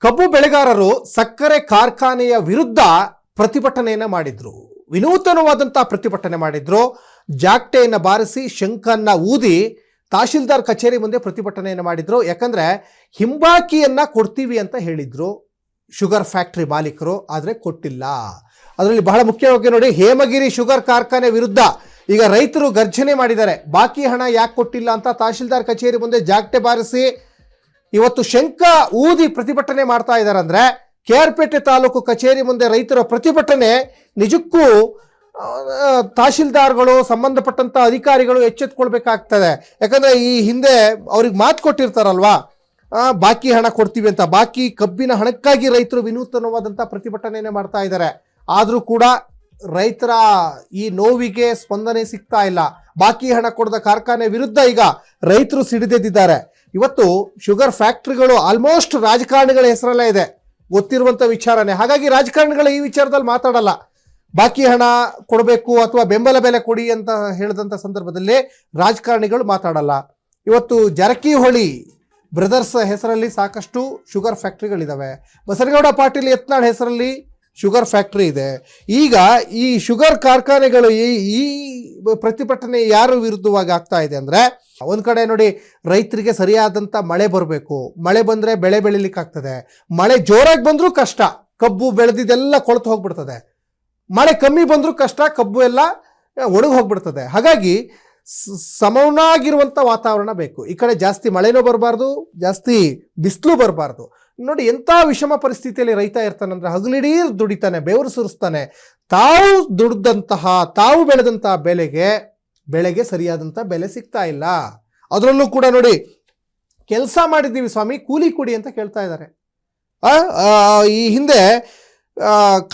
ಕಬ್ಬು ಬೆಳೆಗಾರರು ಸಕ್ಕರೆ ಕಾರ್ಖಾನೆಯ ವಿರುದ್ಧ ಪ್ರತಿಭಟನೆಯನ್ನ ಮಾಡಿದ್ರು. ವಿನೂತನವಾದಂತಹ ಪ್ರತಿಭಟನೆ ಮಾಡಿದ್ರು. ಜಾಗಟೆಯನ್ನು ಬಾರಿಸಿ ಶಂಖನ್ನ ಊದಿ ತಹಶೀಲ್ದಾರ್ ಕಚೇರಿ ಮುಂದೆ ಪ್ರತಿಭಟನೆಯನ್ನು ಮಾಡಿದ್ರು. ಯಾಕಂದ್ರೆ ಹಿಂಬಾಕಿಯನ್ನ ಕೊಡ್ತೀವಿ ಅಂತ ಹೇಳಿದ್ರು ಶುಗರ್ ಫ್ಯಾಕ್ಟರಿ ಮಾಲೀಕರು, ಆದರೆ ಕೊಟ್ಟಿಲ್ಲ. ಅದರಲ್ಲಿ ಬಹಳ ಮುಖ್ಯವಾಗಿ ನೋಡಿ, ಹೇಮಗಿರಿ ಶುಗರ್ ಕಾರ್ಖಾನೆ ವಿರುದ್ಧ ಈಗ ರೈತರು ಗರ್ಜನೆ ಮಾಡಿದ್ದಾರೆ. ಬಾಕಿ ಹಣ ಯಾಕೆ ಕೊಟ್ಟಿಲ್ಲ ಅಂತ ತಹಶೀಲ್ದಾರ್ ಕಚೇರಿ ಮುಂದೆ ಜಾಗಟೆ ಬಾರಿಸಿ ಇವತ್ತು ಶಂಖ ಊದಿ ಪ್ರತಿಭಟನೆ ಮಾಡ್ತಾ ಇದ್ದಾರೆ. ಅಂದ್ರೆ KR ತಾಲೂಕು ಕಚೇರಿ ಮುಂದೆ ರೈತರ ಪ್ರತಿಭಟನೆ ನಿಜಕ್ಕೂ ತಹಶೀಲ್ದಾರ್ಗಳು, ಸಂಬಂಧಪಟ್ಟಂತ ಅಧಿಕಾರಿಗಳು ಎಚ್ಚೆತ್ಕೊಳ್ಬೇಕಾಗ್ತದೆ. ಯಾಕಂದ್ರೆ ಈ ಹಿಂದೆ ಅವ್ರಿಗೆ ಮಾತು ಕೊಟ್ಟಿರ್ತಾರಲ್ವಾ, ಬಾಕಿ ಹಣ ಕೊಡ್ತೀವಿ ಅಂತ. ಬಾಕಿ ಕಬ್ಬಿನ ಹಣಕ್ಕಾಗಿ ರೈತರು ವಿನೂತನವಾದಂಥ ಪ್ರತಿಭಟನೆಯನ್ನೇ ಮಾಡ್ತಾ ಇದ್ದಾರೆ. ಆದರೂ ಕೂಡ ರೈತರ ಈ ನೋವಿಗೆ ಸ್ಪಂದನೆ ಸಿಗ್ತಾ ಇಲ್ಲ. ಬಾಕಿ ಹಣ ಕೊಡದ ಕಾರ್ಖಾನೆ ವಿರುದ್ಧ ಈಗ ರೈತರು ಸಿಡಿದೆದ್ದಿದ್ದಾರೆ. ಇವತ್ತು ಶುಗರ್ ಫ್ಯಾಕ್ಟ್ರಿಗಳು ಆಲ್ಮೋಸ್ಟ್ ರಾಜಕಾರಣಿಗಳ ಹೆಸರಲ್ಲೇ ಇದೆ, ಗೊತ್ತಿರುವಂಥ ವಿಚಾರನೆ. ಹಾಗಾಗಿ ರಾಜಕಾರಣಿಗಳು ಈ ವಿಚಾರದಲ್ಲಿ ಮಾತಾಡಲ್ಲ. ಬಾಕಿ ಹಣ ಕೊಡಬೇಕು ಅಥವಾ ಬೆಂಬಲ ಬೆಲೆ ಕೊಡಿ ಅಂತ ಹೇಳಿದಂಥ ಸಂದರ್ಭದಲ್ಲಿ ರಾಜಕಾರಣಿಗಳು ಮಾತಾಡಲ್ಲ. ಇವತ್ತು ಜಾರಕಿಹೊಳಿ ಬ್ರದರ್ಸ್ ಹೆಸರಲ್ಲಿ ಸಾಕಷ್ಟು ಶುಗರ್ ಫ್ಯಾಕ್ಟ್ರಿಗಳಿದ್ದಾವೆ. ಬಸನಗೌಡ ಪಾಟೀಲ್ ಯತ್ನಾಳ್ ಹೆಸರಲ್ಲಿ ಶುಗರ್ ಫ್ಯಾಕ್ಟ್ರಿ ಇದೆ. ಈಗ ಈ ಶುಗರ್ ಕಾರ್ಖಾನೆಗಳು ಈ ಪ್ರತಿಭಟನೆ ಯಾರ ವಿರುದ್ಧವಾಗಿ ಆಗ್ತಾ ಇದೆ ಅಂದರೆ, ಒಂದು ಕಡೆ ನೋಡಿ, ರೈತರಿಗೆ ಸರಿಯಾದಂಥ ಮಳೆ ಬರಬೇಕು. ಮಳೆ ಬಂದರೆ ಬೆಳೆ ಬೆಳಿಲಿಕ್ಕಾಗ್ತದೆ. ಮಳೆ ಜೋರಾಗಿ ಬಂದರೂ ಕಷ್ಟ, ಕಬ್ಬು ಬೆಳೆದಿದ್ದೆಲ್ಲ ಕೊಳೆತು ಹೋಗ್ಬಿಡ್ತದೆ. ಮಳೆ ಕಮ್ಮಿ ಬಂದರೂ ಕಷ್ಟ, ಕಬ್ಬು ಎಲ್ಲ ಒಣಗಿ ಹೋಗ್ಬಿಡ್ತದೆ. ಹಾಗಾಗಿ ಸಮನಾಗಿರುವಂಥ ವಾತಾವರಣ ಬೇಕು. ಈ ಕಡೆ ಜಾಸ್ತಿ ಮಳೆನೂ ಬರಬಾರ್ದು, ಜಾಸ್ತಿ ಬಿಸಿಲು ಬರಬಾರ್ದು. ನೋಡಿ ಎಂಥ ವಿಷಮ ಪರಿಸ್ಥಿತಿಯಲ್ಲಿ ರೈತ ಇರ್ತಾನಂದ್ರೆ ಹಗಲಿಡೀ ದುಡಿತಾನೆ, ಬೆವರು ಸುರಿಸ್ತಾನೆ. ತಾವು ದುಡ್ದಂತಹ, ತಾವು ಬೆಳೆದಂತಹ ಬೆಳೆಗೆ ಸರಿಯಾದಂಥ ಬೆಲೆ ಸಿಗ್ತಾ ಇಲ್ಲ. ಅದರಲ್ಲೂ ಕೂಡ ನೋಡಿ, ಕೆಲಸ ಮಾಡಿದ್ದೀವಿ ಸ್ವಾಮಿ, ಕೂಲಿ ಕೊಡಿ ಅಂತ ಕೇಳ್ತಾ ಇದ್ದಾರೆ. ಈ ಹಿಂದೆ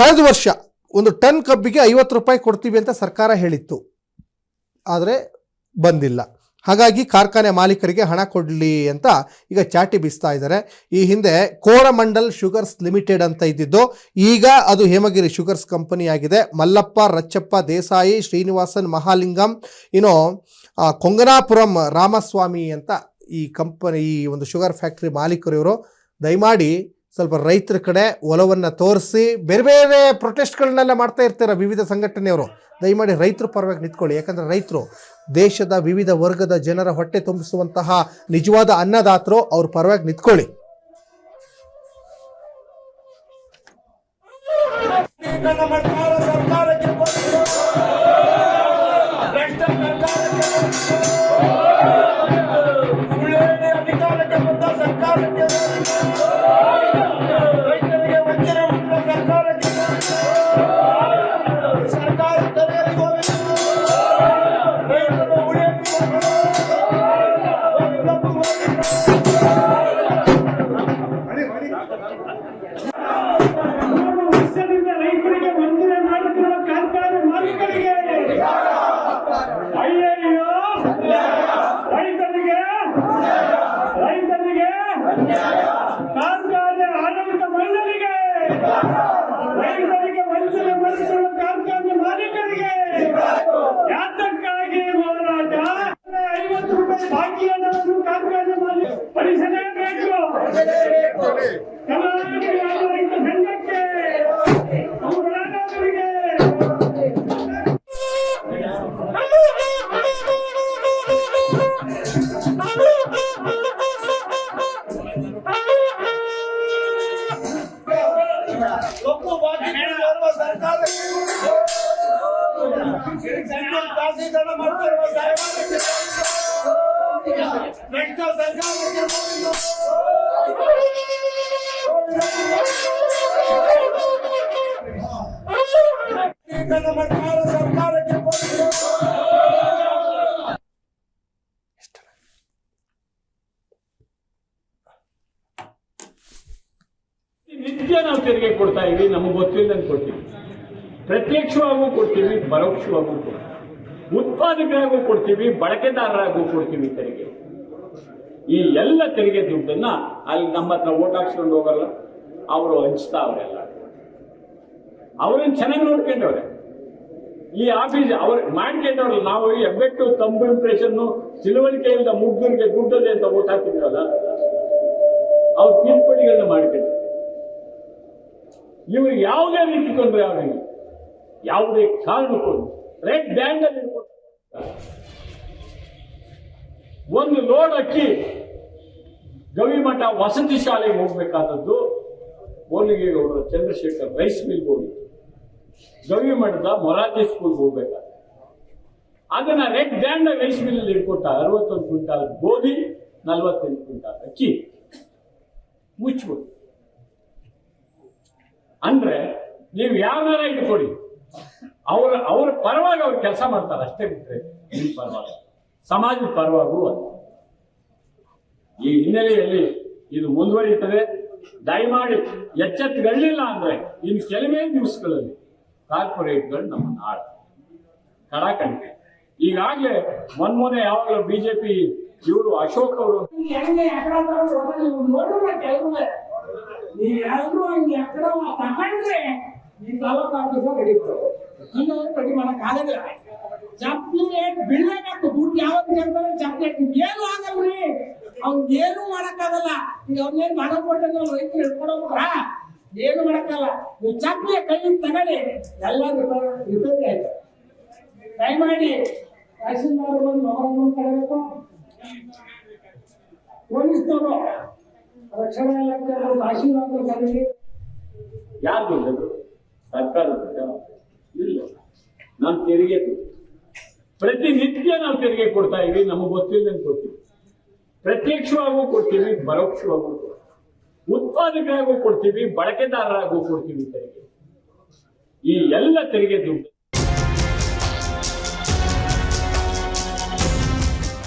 ಕಳೆದ ವರ್ಷ ಒಂದು ಟನ್ ಕಬ್ಬಿಗೆ 50 ರೂಪಾಯಿ ಕೊಡ್ತೀವಿ ಅಂತ ಸರ್ಕಾರ ಹೇಳಿತ್ತು, ಆದರೆ ಬಂದಿಲ್ಲ. ಹಾಗಾಗಿ ಕಾರ್ಖಾನೆ ಮಾಲೀಕರಿಗೆ ಹಣ ಕೊಡಲಿ ಅಂತ ಈಗ ಚಾಟಿ ಬೀಸ್ತಾ ಇದ್ದಾರೆ. ಈ ಹಿಂದೆ ಕೋರಮಂಡಲ್ ಶುಗರ್ಸ್ ಲಿಮಿಟೆಡ್ ಅಂತ ಇದ್ದಿದ್ದು, ಈಗ ಅದು ಹೇಮಗಿರಿ ಶುಗರ್ಸ್ ಕಂಪನಿ ಆಗಿದೆ. ಮಲ್ಲಪ್ಪ, ರಚ್ಚಪ್ಪ, ದೇಸಾಯಿ, ಶ್ರೀನಿವಾಸನ್, ಮಹಾಲಿಂಗಂ, ಕೊಂಗನಾಪುರಂ ರಾಮಸ್ವಾಮಿ ಅಂತ ಈ ಕಂಪನಿ, ಈ ಒಂದು ಶುಗರ್ ಫ್ಯಾಕ್ಟ್ರಿ ಮಾಲೀಕರು ಇವರು. ದಯಮಾಡಿ ಸ್ವಲ್ಪ ರೈತರ ಕಡೆ ಒಲವನ್ನು ತೋರಿಸಿ, ಬೇರೆ ಬೇರೆ ಪ್ರೊಟೆಸ್ಟ್ಗಳನ್ನೆಲ್ಲ ಮಾಡ್ತಾ ಇರ್ತಾರೆ ವಿವಿಧ ಸಂಘಟನೆಯವರು. ದಯಮಾಡಿ ರೈತರ ಪರವಾಗಿ ನಿಂತ್ಕೊಳ್ಳಿ. ಯಾಕಂದರೆ ರೈತರು ದೇಶದ ವಿವಿಧ ವರ್ಗದ ಜನರ ಹೊಟ್ಟೆ ತುಂಬಿಸುವಂತಹ ನಿಜವಾದ ಅನ್ನದಾತರು. ಅವ್ರ ಪರವಾಗಿ ನಿಂತ್ಕೊಳ್ಳಿ. ಕಾರ್ಖಾನೆ ಆಡಳಿತ ಮಂಡಳಿಗೆ, ರೈತರಿಗೆ ವಂಚನೆ ಮಾಡಿಕೊಳ್ಳುವ ಕಾರ್ಖಾನೆ ಮಾಲೀಕರಿಗೆ ಯಾತಕ್ಕಾಗಿ ಹೋರಾಟ? 50 ರೂಪಾಯಿ ಬಾಕಿ ಹಣವನ್ನು ಕಾರ್ಖಾನೆ ಮಾಲೀಕ ಭರಿಸಲೇಬೇಕು. ಕರ್ನಾಟಕ ರೈತ ಸಂಘಕ್ಕೆ, ಹೋರಾಟಗಾರರಿಗೆ ನಿತ್ಯ ನಾವು ತೆರಿಗೆ ಕೊಡ್ತಾ ಇದ್ದೀವಿ. ನಮಗೆ ಗೊತ್ತಿಲ್ಲದಂಗೆ ಕೊಡ್ತೀವಿ, ಪ್ರತ್ಯಕ್ಷವಾಗೂ ಕೊಡ್ತೀವಿ, ಪರೋಕ್ಷವಾಗೂ ಕೊಡ್ತೀವಿ, ಉತ್ಪಾದಕರಾಗೂ ಕೊಡ್ತೀವಿ, ಬಳಕೆದಾರರಾಗೂ ಕೊಡ್ತೀವಿ ತೆರಿಗೆ. ಈ ಎಲ್ಲ ತೆರಿಗೆ ದುಡ್ಡನ್ನ ಅಲ್ಲಿ ನಮ್ಮ ಹತ್ರ ಓಟ್ ಹಾಕ್ಸ್ಕೊಂಡು ಹೋಗಲ್ಲ, ಅವರು ಹಂಚ್ತಾ ಅವರೆಲ್ಲ. ಅವ್ರನ್ನ ಚೆನ್ನಾಗಿ ನೋಡ್ಕೊಂಡವ್ರೆ. ಈ ಆಫೀಸ್ ಅವ್ರು ಮಾಡ್ಕೊಂಡವ್ರಲ್ಲ. ನಾವು ಹೆಬ್ಬೆಟ್ಟು ತಂಬು ಇಂಪ್ರೆಷನ್, ತಿಳುವಳಿಕೆಯಿಂದ ಮುಗ್ಧರಿಗೆ ದುಡ್ಡದೆ ಅಂತ ಓಟ್ ಹಾಕಿದ್ರಲ್ಲ, ಅವ್ರು ತಿದ್ದುಪಡಿಗಳನ್ನ ಮಾಡ್ಕೊಂಡ್ರು. ಇವರು ಯಾವುದೇ ರೀತಿ ತೊಂದರೆ ಆಗಲಿಲ್ಲ, ಯಾವುದೇ ಕಾರಣಕ್ಕೂ ರೆಡ್ ಬ್ಯಾಂಡ್ ಅಲ್ಲಿ ಒಂದು ಲೋಡ್ ಅಕ್ಕಿ ಗವಿಮಠ ವಸತಿ ಶಾಲೆಗೆ ಹೋಗ್ಬೇಕಾದದ್ದು ಬೋರ್ಲಿಗೇಗೌಡರ ಚಂದ್ರಶೇಖರ್ ರೈಸ್ ಮಿಲ್ಗೆ ಹೋಗಿತ್ತು, ಗವಿಮಠದ ಮೊರಾರ್ಜಿ ಸ್ಕೂಲ್ಗೆ ಹೋಗ್ಬೇಕಾದ ಅದನ್ನ ರೆಡ್ ಬ್ಯಾಂಡ್ ರೈಸ್ ಮಿಲ್ ಅಲ್ಲಿ ಇಟ್ಕೊಟ್ಟ 61 ಕ್ವಿಂಟಾಲ್ ಗೋಧಿ 48 ಕ್ವಿಂಟಾಲ್ ಅಕ್ಕಿ ಮುಚ್ಚಿಬಿಟ್ಟು. ಅಂದ್ರೆ ನೀವು ಯಾರನ್ನಾರ ಇಟ್ಕೊಡಿ, ಅವ್ರ ಪರವಾಗಿ ಅವ್ರು ಕೆಲಸ ಮಾಡ್ತಾರೆ ಅಷ್ಟೇ ಬಿಟ್ರೆ ನಿಮ್ಮ ಪರವಾಗಿ ಸಮಾಜದ ಪರವಾಗೂ ಅಲ್ಲ. ಈ ಹಿನ್ನೆಲೆಯಲ್ಲಿ ಇದು ಮುಂದುವರಿಯುತ್ತದೆ. ದಯಮಾಡಿ ಎಚ್ಚೆತ್ತುಗಳಿಲ್ಲ ಅಂದ್ರೆ ಇನ್ನು ಕೆಲವೇ ದಿವಸಗಳಲ್ಲಿ ಕಾರ್ಪೊರೇಟ್ಗಳು ನಮ್ಮ ನಾಡ ಕಡಾಕಂಡಿದೆ. ಈಗಾಗಲೇ ಮೊನ್ನೆ ಯಾವಾಗಲೂ ಬಿಜೆಪಿ ಇವರು ಅಶೋಕ್ ಅವರು ನೀವೆಲ್ಲರೂ ಹಂಗೆ ಎక్కడ ತಗೊಂಡ್ರೆ ಈ ತಾಲೂಕು ರೆಡಿ ಮಾಡಕ್ಕಾಗಲ್ಲ. ಚಪ್ಪಲಿ ಬೀಳ್ಬೇಕಾಗ್ತದೆ, ದುಡ್ಡು ಯಾವತ್ತು ಕೇಳ್ತಾರೆ ಚಪ್ಪಲಿ ಏನು ಆಗಲ್ರಿ, ಅವ್ನ್ ಏನು ಮಾಡಕ್ಕಾಗಲ್ಲ. ಈಗ ಅವ್ನೇನ್ ಮನ ಕೊಟ್ಟೆ ನಾವು ರೈತರು ಹಿಡ್ಕೊಡೋದ್ರ ಏನು ಮಾಡಕ್ಕಾಗಲ್ಲ. ನೀವು ಚಪ್ಪಲಿ ಕೈ ತಗೊಳ್ಳಿ, ಎಲ್ಲ ರಿಪೇರಿ ಆಯ್ತು. ದಯಮಾಡಿ ತಹಸೀಲ್ದಾರ್ ಬಂದು ತಗೋಬೇಕು, ಪೊಲೀಸ್ನವರು ರಕ್ಷಣಾ ಇಲಾಖೆ ತಹಸೀಲ್ದಾರ್ ಕರೀಲಿ. ಯಾರು ಬಂದದ್ದು ಸರ್ಕಾರದ ಇಲ್ಲ. ನಾವು ತೆರಿಗೆ ಪ್ರತಿನಿತ್ಯ ನಾವು ತೆರಿಗೆ ಕೊಡ್ತಾ ಇವಿ, ನಮಗೆ ಗೊತ್ತಿಲ್ಲದಂಗೆ ಕೊಡ್ತೀವಿ. ಪ್ರತ್ಯಕ್ಷವಾಗೂ ಕೊಡ್ತೀವಿ, ಪರೋಕ್ಷವಾಗೂ ಕೊಡ್ತೀವಿ, ಉತ್ಪಾದಕರಾಗೂ ಕೊಡ್ತೀವಿ, ಬಳಕೆದಾರರಾಗೂ ಕೊಡ್ತೀವಿ ತೆರಿಗೆ. ಈ ಎಲ್ಲ ತೆರಿಗೆ ದುಡ್ಡು